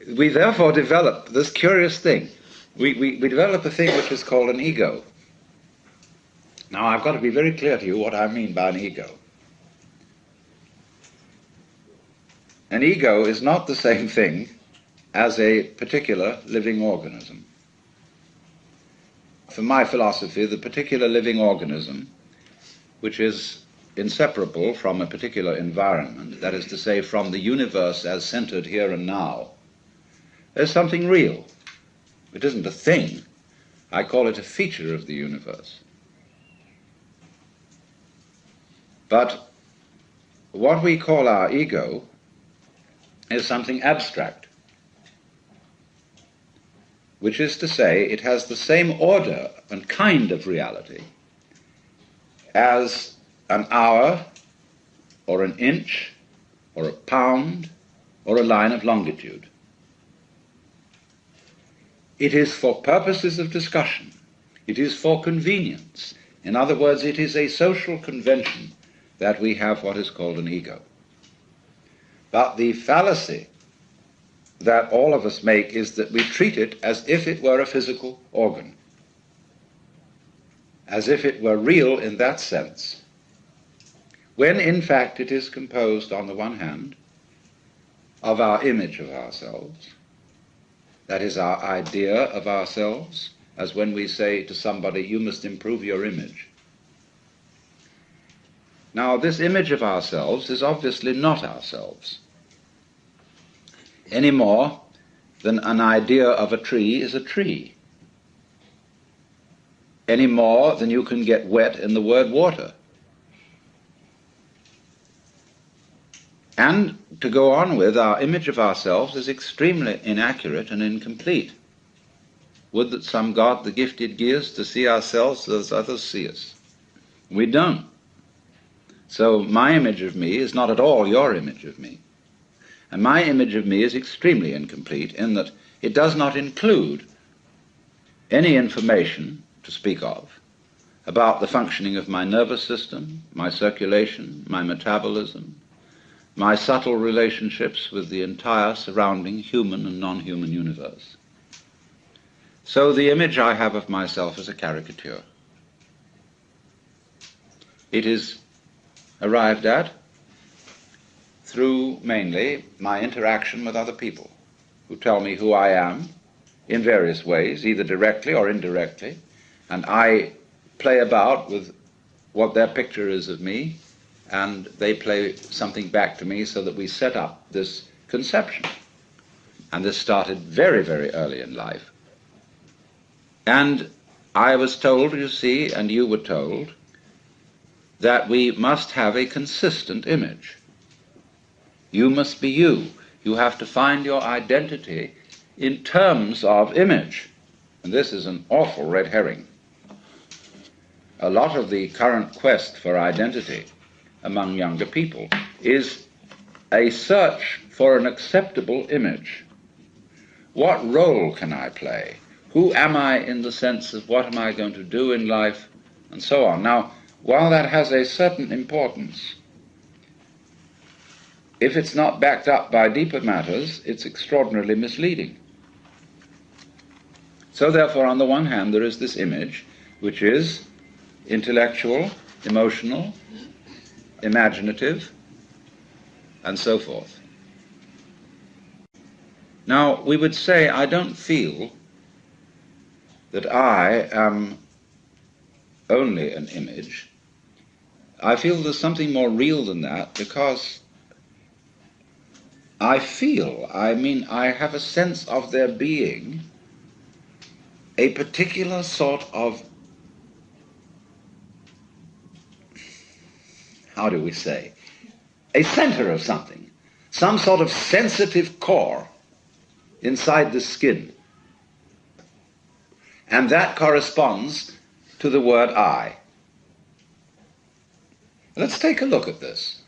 We therefore develop this curious thing. We develop a thing which is called an ego. Now, I've got to be very clear to you what I mean by an ego. An ego is not the same thing as a particular living organism. For my philosophy, the particular living organism, which is inseparable from a particular environment, that is to say, from the universe as centered here and now, is something real. It isn't a thing. I call it a feature of the universe. But what we call our ego is something abstract, which is to say, it has the same order and kind of reality as an hour, or an inch, or a pound, or a line of longitude. It is for purposes of discussion. It is for convenience. In other words, it is a social convention that we have what is called an ego. But the fallacy that all of us make is that we treat it as if it were a physical organ, as if it were real in that sense, when in fact it is composed, on the one hand, of our image of ourselves, that is, our idea of ourselves, as when we say to somebody, you must improve your image. Now, this image of ourselves is obviously not ourselves, any more than an idea of a tree is a tree, any more than you can get wet in the word water. And to go on with, our image of ourselves is extremely inaccurate and incomplete. Would that some God the gifted give us to see ourselves as others see us. We don't. So my image of me is not at all your image of me. And my image of me is extremely incomplete in that it does not include any information to speak of about the functioning of my nervous system, my circulation, my metabolism, my subtle relationships with the entire surrounding human and non-human universe. So the image I have of myself is a caricature. It is arrived at through mainly my interaction with other people who tell me who I am in various ways, either directly or indirectly, and I play about with what their picture is of me, and they play something back to me so that we set up this conception. And this started very, very early in life. And I was told, you see, and you were told, that we must have a consistent image. You must be you. You have to find your identity in terms of image. And this is an awful red herring. A lot of the current quest for identity among younger people is a search for an acceptable image. What role can I play? Who am I in the sense of what am I going to do in life, and so on. Now, while that has a certain importance, if it's not backed up by deeper matters, it's extraordinarily misleading. So therefore, on the one hand, there is this image, which is intellectual, emotional, imaginative, and so forth. Now, we would say, I don't feel that I am only an image. I feel there's something more real than that, because I have a sense of there being a particular sort of, how do we say, a center of something, some sort of sensitive core inside the skin. And that corresponds to the word I. Let's take a look at this.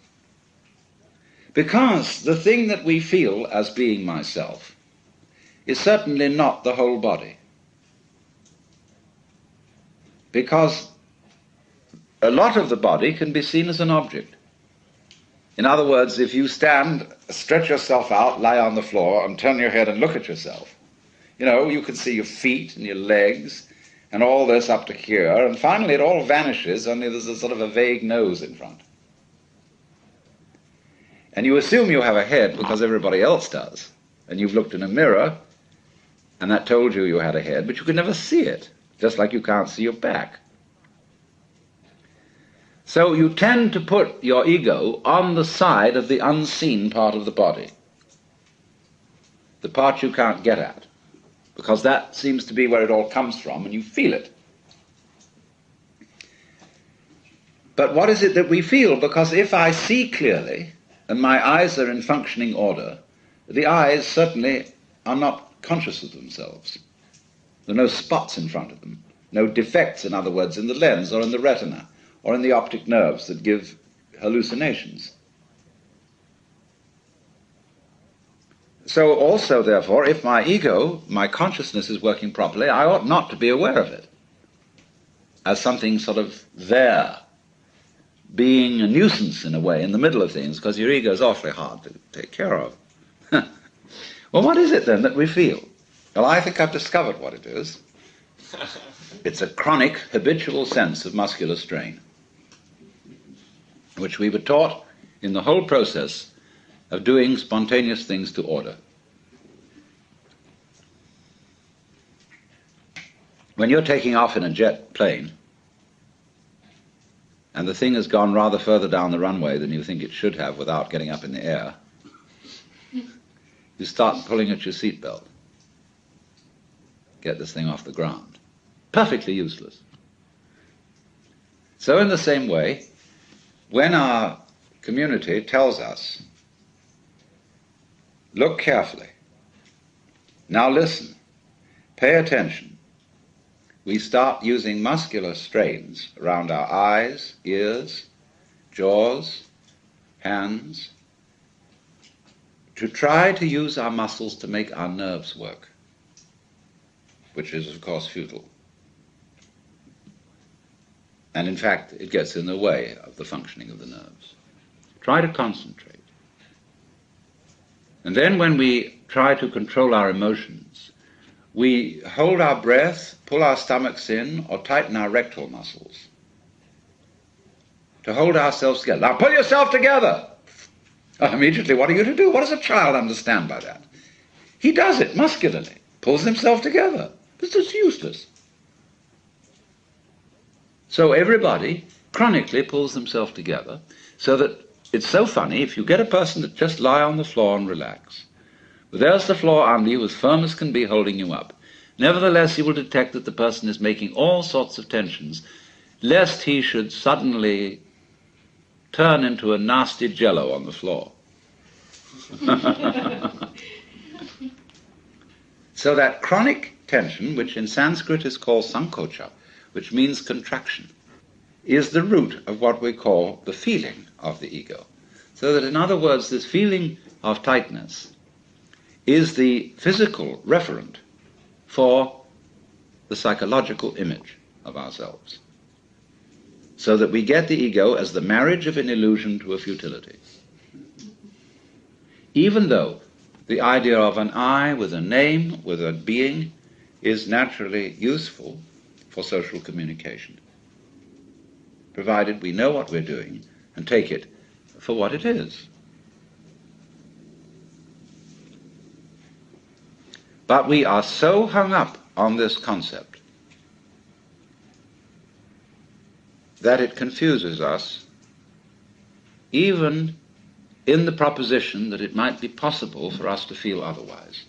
Because the thing that we feel as being myself is certainly not the whole body. Because a lot of the body can be seen as an object. In other words, if you stand, stretch yourself out, lie on the floor, and turn your head and look at yourself, you can see your feet and your legs and all this up to here, and finally it all vanishes, only there's a sort of a vague nose in front. And you assume you have a head because everybody else does, and you've looked in a mirror, and that told you you had a head, but you could never see it, just like you can't see your back. So you tend to put your ego on the side of the unseen part of the body, the part you can't get at, because that seems to be where it all comes from, and you feel it. But what is it that we feel? Because if I see clearly, and my eyes are in functioning order, the eyes certainly are not conscious of themselves. There are no spots in front of them, no defects, in other words, in the lens or in the retina or in the optic nerves that give hallucinations. So also, therefore, if my ego, my consciousness is working properly, I ought not to be aware of it as something sort of there, being a nuisance in a way in the middle of things, because your ego is awfully hard to take care of. Well, what is it then that we feel? Well, I think I've discovered what it is. It's a chronic, habitual sense of muscular strain, which we were taught in the whole process of doing spontaneous things to order. When you're taking off in a jet plane, and the thing has gone rather further down the runway than you think it should have without getting up in the air, you start pulling at your seatbelt. Get this thing off the ground. Perfectly useless. So in the same way, when our community tells us, look carefully, now listen, pay attention, we start using muscular strains around our eyes, ears, jaws, hands, to try to use our muscles to make our nerves work, which is, of course, futile. And in fact, it gets in the way of the functioning of the nerves. Try to concentrate. And then when we try to control our emotions, we hold our breath, pull our stomachs in, or tighten our rectal muscles to hold ourselves together. Now pull yourself together! Immediately, what are you to do? What does a child understand by that? He does it muscularly, pulls himself together. This is useless. So everybody chronically pulls themselves together, so that it's so funny, if you get a person to just lie on the floor and relax, but there's the floor under you, as firm as can be, holding you up. Nevertheless, you will detect that the person is making all sorts of tensions, lest he should suddenly turn into a nasty jello on the floor. So that chronic tension, which in Sanskrit is called sankocha, which means contraction, is the root of what we call the feeling of the ego. So that, in other words, this feeling of tightness is the physical referent for the psychological image of ourselves. So that we get the ego as the marriage of an illusion to a futility. Even though the idea of an I with a name, with a being, is naturally useful for social communication, provided we know what we're doing and take it for what it is. But we are so hung up on this concept that it confuses us, even in the proposition that it might be possible for us to feel otherwise.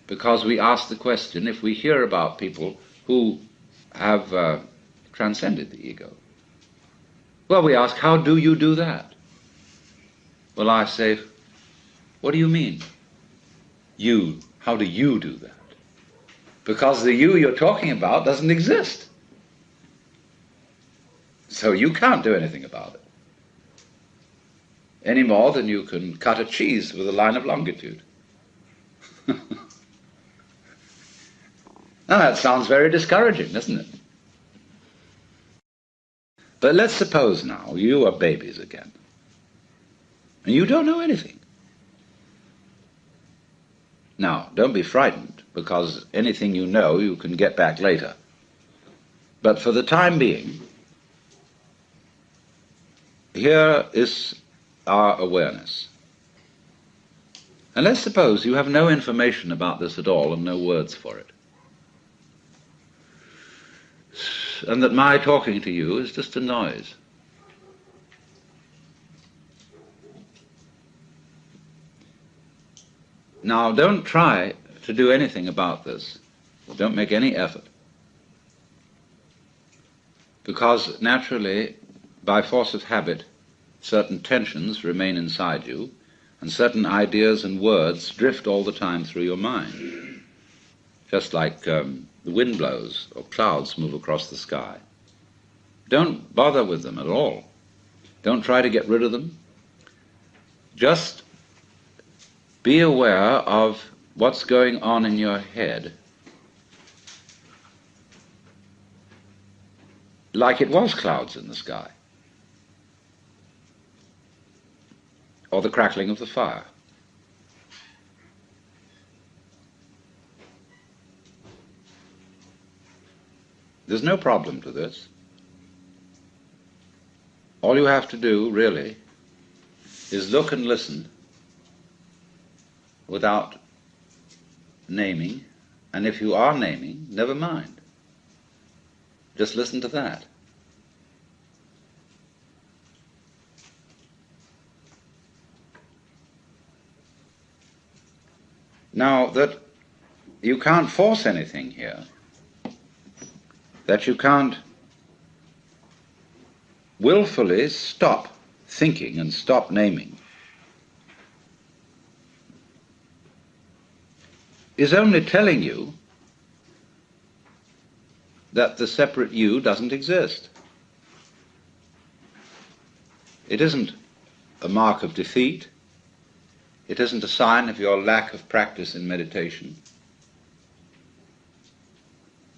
Because we ask the question, if we hear about people who have transcended the ego, well, we ask, how do you do that? Well, I say, what do you mean? You, how do you do that? Because the you you're talking about doesn't exist. So you can't do anything about it. Any more than you can cut a cheese with a line of longitude. Now that sounds very discouraging, doesn't it? But let's suppose now you are babies again, And you don't know anything. Now, don't be frightened, because anything you know you can get back later. But for the time being, here is our awareness. And let's suppose you have no information about this at all and no words for it. And that my talking to you is just a noise. Now, don't try to do anything about this. Don't make any effort. Because naturally, by force of habit, certain tensions remain inside you, and certain ideas and words drift all the time through your mind. Just like the wind blows or clouds move across the sky. Don't bother with them at all. Don't try to get rid of them. Just be aware of what's going on in your head, like it was clouds in the sky, or the crackling of the fire. There's no problem to this. All you have to do, really, is look and listen without naming, and if you are naming, never mind. Just listen to that. Now, that you can't force anything here, that you can't willfully stop thinking and stop naming, is only telling you that the separate you doesn't exist. It isn't a mark of defeat. It isn't a sign of your lack of practice in meditation.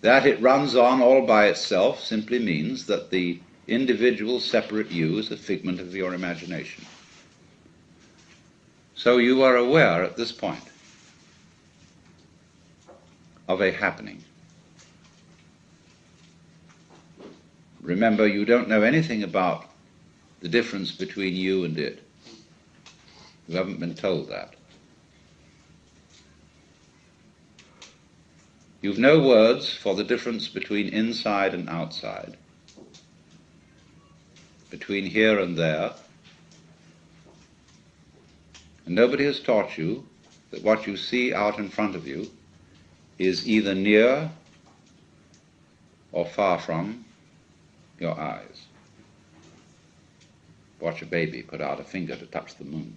That it runs on all by itself simply means that the individual separate you is a figment of your imagination. So you are aware at this point of a happening. Remember, you don't know anything about the difference between you and it. You haven't been told that. You've no words for the difference between inside and outside, between here and there, and nobody has taught you that what you see out in front of you is either near or far from your eyes. Watch a baby put out a finger to touch the moon.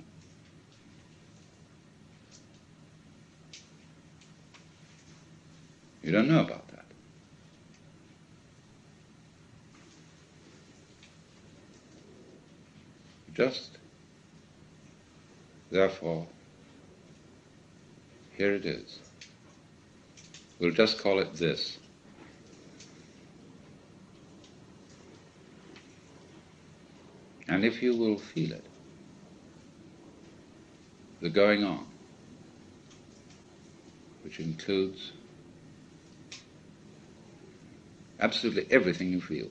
You don't know about that. Just, therefore, here it is. We'll just call it this. And if you will feel it, the going on, which includes absolutely everything you feel.